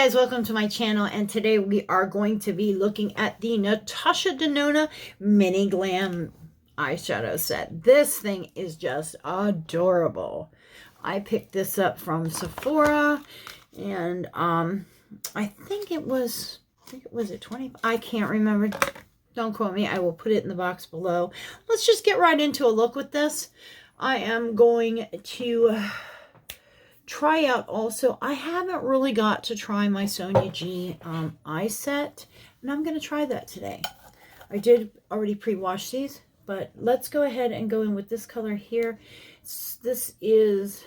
guys, welcome to my channel, and today we are going to be looking at the Natasha Denona Mini Glam eyeshadow set. This thing is just adorable. I picked this up from Sephora, and I think it was it 20? I can't remember. Don't quote me. I will put it in the box below. Let's just get right into a look with this. I am going to try out also. I haven't really got to try my Sonia G eye set, and I'm going to try that today. I did already pre-wash these, but let's go ahead and go in with this color here. This is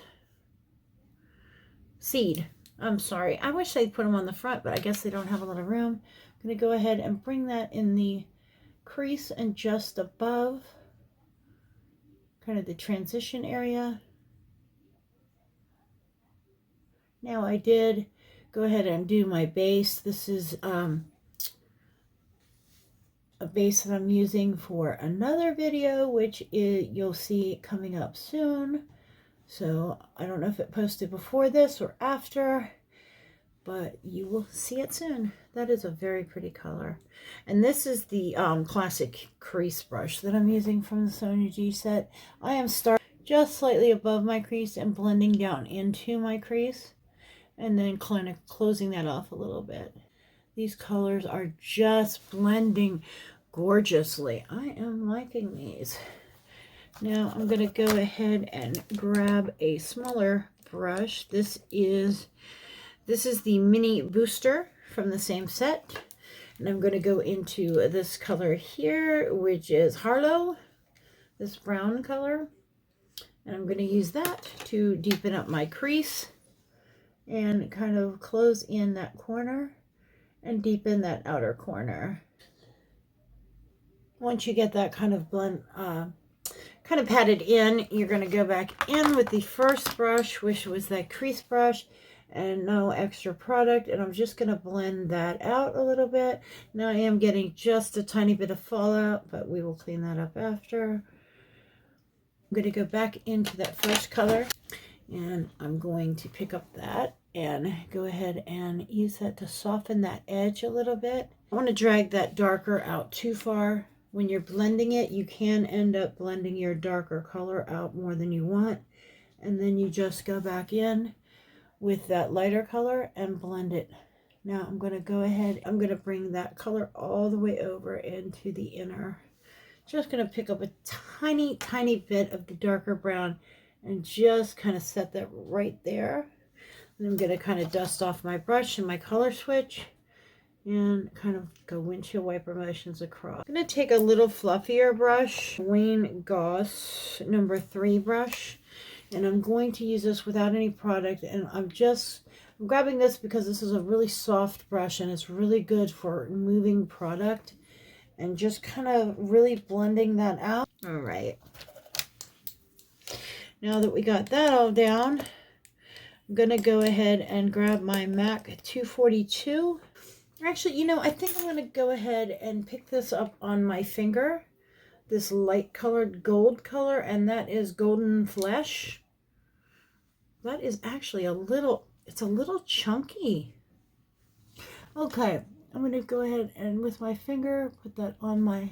Seed. I'm sorry. I wish they'd put them on the front, but I guess they don't have a lot of room. I'm going to go ahead and bring that in the crease and just above kind of the transition area. Now I did go ahead and do my base. This is a base that I'm using for another video, which you'll see coming up soon. So I don't know if it posted before this or after, but you will see it soon. That is a very pretty color. And this is the classic crease brush that I'm using from the Sonia G set. I am starting just slightly above my crease and blending down into my crease, and then kind of closing that off a little bit. These colors are just blending gorgeously. I am liking these. Now I'm going to go ahead and grab a smaller brush. This is the Mini Booster from the same set. And I'm going to go into this color here, which is Harlow, this brown color. And I'm going to use that to deepen up my crease and kind of close in that corner and deepen that outer corner. Once you get that kind of blend, kind of patted in, you're going to go back in with the first brush, which was that crease brush, and no extra product, and I'm just going to blend that out a little bit. Now I am getting just a tiny bit of fallout, but we will clean that up after. I'm going to go back into that first color, and I'm going to pick up that and go ahead and use that to soften that edge a little bit. I want to drag that darker out too far. When you're blending it, you can end up blending your darker color out more than you want. And then you just go back in with that lighter color and blend it. Now I'm going to go ahead, I'm going to bring that color all the way over into the inner. Just going to pick up a tiny, tiny bit of the darker brown and just kind of set that right there. And I'm going to kind of dust off my brush and my color switch and kind of go windshield wiper motions across. I'm going to take a little fluffier brush, Wayne Goss number 3 brush, and I'm going to use this without any product. And I'm grabbing this because this is a really soft brush and it's really good for moving product and just kind of really blending that out. All right. Now that we got that all down, I'm going to go ahead and grab my MAC 242. Actually, you know, I think I'm going to go ahead and pick this up on my finger. This light colored gold color, and that is Golden Flesh. That is actually it's a little chunky. Okay, I'm going to go ahead and with my finger put that on my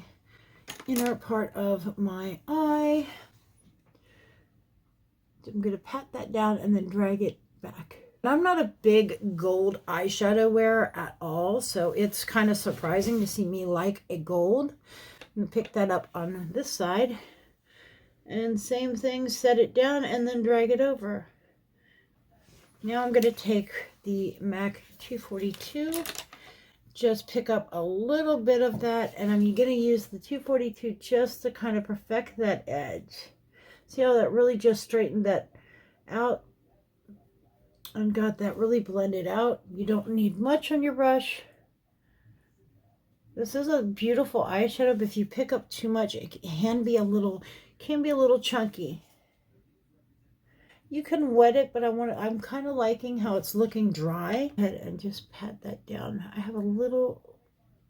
inner part of my eye. I'm going to pat that down and then drag it back. I'm not a big gold eyeshadow wearer at all, so it's kind of surprising to see me like a gold. I'm going to pick that up on this side. And same thing, set it down and then drag it over. Now I'm going to take the MAC 242, just pick up a little bit of that, and I'm going to use the 242 just to kind of perfect that edge. See how that really just straightened that out and got that really blended out. You don't need much on your brush. This is a beautiful eyeshadow, but if you pick up too much, it can be a little chunky. You can wet it, but I'm kind of liking how it's looking dry. Go ahead and just pat that down. I have a little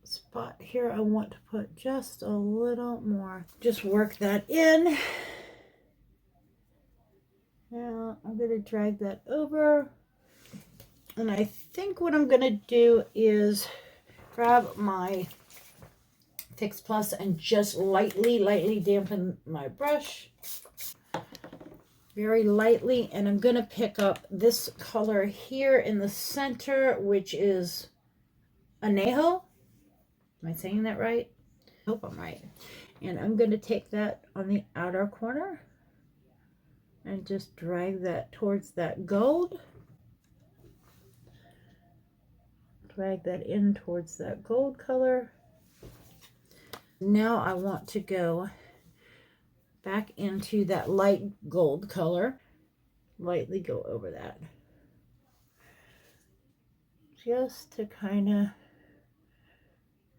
spot here I want to put just a little more. Just work that in. Now I'm going to drag that over And I think what I'm going to do is grab my Fix Plus and just lightly dampen my brush. Very lightly. And I'm going to pick up this color here in the center, which is Anejo. Am I saying that right? I hope I'm right. And I'm going to take that on the outer corner and just drag that towards that gold. Drag that in towards that gold color. Now I want to go back into that light gold color. Lightly go over that. Just to kind of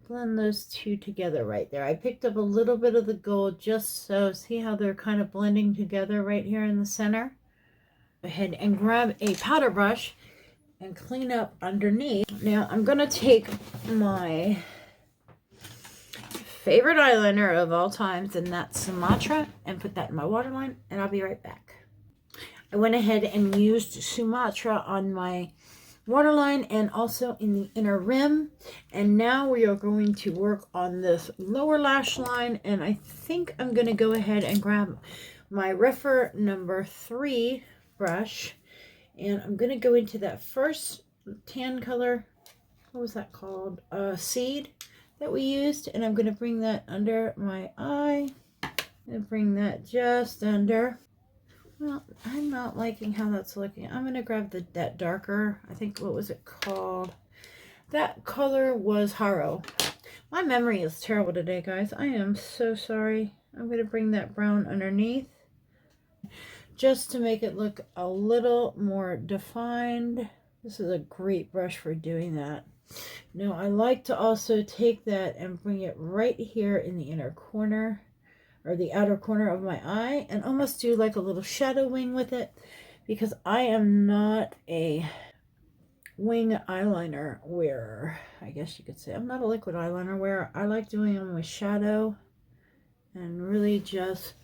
blend those two together right there. I picked up a little bit of the gold just so, see how they're kind of blending together right here in the center? Go ahead and grab a powder brush and clean up underneath. Now I'm going to take my favorite eyeliner of all times, and that's Sumatra, and put that in my waterline, and I'll be right back. I went ahead and used Sumatra on my waterline and also in the inner rim, and now we are going to work on this lower lash line, and I think I'm going to go ahead and grab my Refer number 3 brush, and I'm going to go into that first tan color. What was that called? Seed that we used, and I'm going to bring that under my eye and bring that just under. Well, I'm not liking how that's looking. I'm going to grab that darker, I think, what was it called? That color was Haro. My memory is terrible today, guys. I am so sorry. I'm going to bring that brown underneath just to make it look a little more defined. This is a great brush for doing that. Now, I like to also take that and bring it right here in the inner corner, or the outer corner of my eye, and almost do like a little shadow wing with it, because I am not a wing eyeliner wearer. I guess you could say I'm not a liquid eyeliner wearer. I like doing them with shadow and really just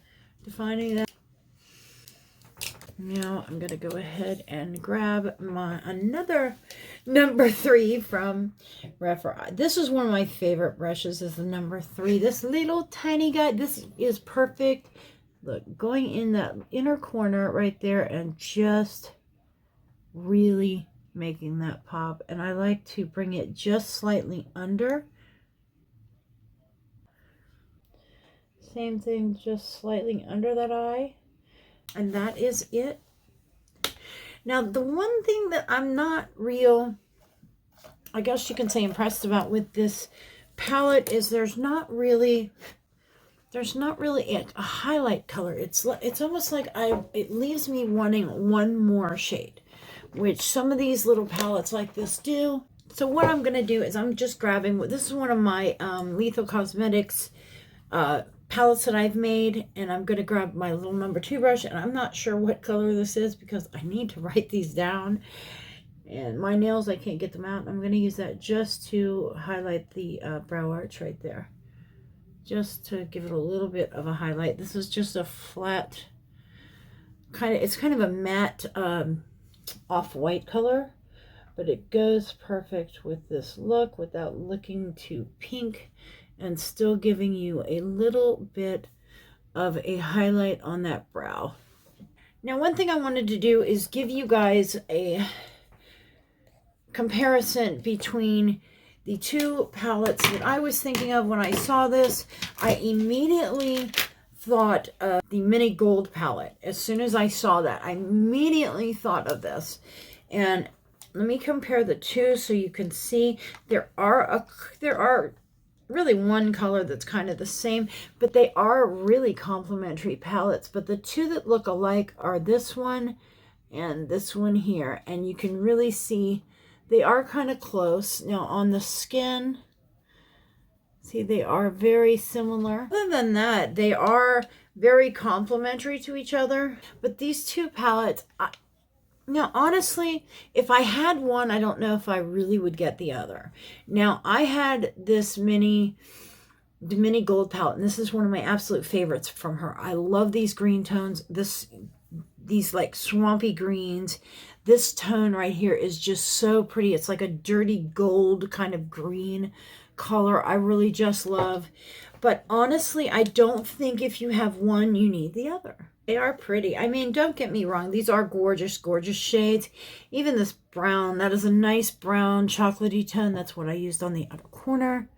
defining that. Now I'm going to go ahead and grab my another number 3 from Refer. This is one of my favorite brushes, is the number 3. This little tiny guy, this is perfect. Look, going in that inner corner right there and just really making that pop. And I like to bring it just slightly under. Same thing, just slightly under that eye. And that is it. Now, the one thing that I'm not real, I guess you can say, impressed about with this palette is there's not really a highlight color. It's almost like it leaves me wanting one more shade, which some of these little palettes like this do. So what I'm going to do is I'm just grabbing, this is one of my Lethal Cosmetics palettes that I've made, and I'm going to grab my little number 2 brush, and I'm not sure what color this is because I need to write these down, and my nails, I can't get them out. I'm going to use that just to highlight the brow arch right there, just to give it a little bit of a highlight. This is just a flat it's kind of a matte off-white color, but it goes perfect with this look without looking too pink, and still giving you a little bit of a highlight on that brow. Now, one thing I wanted to do is give you guys a comparison between the two palettes that I was thinking of when I saw this. I immediately thought of the Mini Gold palette. As soon as I saw that, I immediately thought of this. And let me compare the two so you can see there are really one color that's kind of the same, but they are really complementary palettes. But the two that look alike are this one and this one here, and you can really see they are kind of close. Now on the skin, see, they are very similar. Other than that, they are very complementary to each other. But these two palettes, now, honestly, if I had one, I don't know if I really would get the other. Now, I had this the Mini Gold palette, and this is one of my absolute favorites from her. I love these green tones, these like swampy greens, This tone right here is just so pretty. It's like a dirty gold kind of green color. I really just love. But honestly, I don't think if you have one, you need the other. They are pretty. I mean, don't get me wrong. These are gorgeous, gorgeous shades. Even this brown, that is a nice brown chocolatey tone. That's what I used on the outer corner.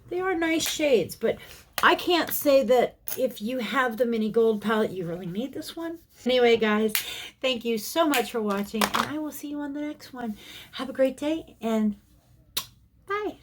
They are nice shades, but I can't say that if you have the mini gold palette, you really need this one. Anyway, guys, thank you so much for watching, and I will see you on the next one. Have a great day, and bye.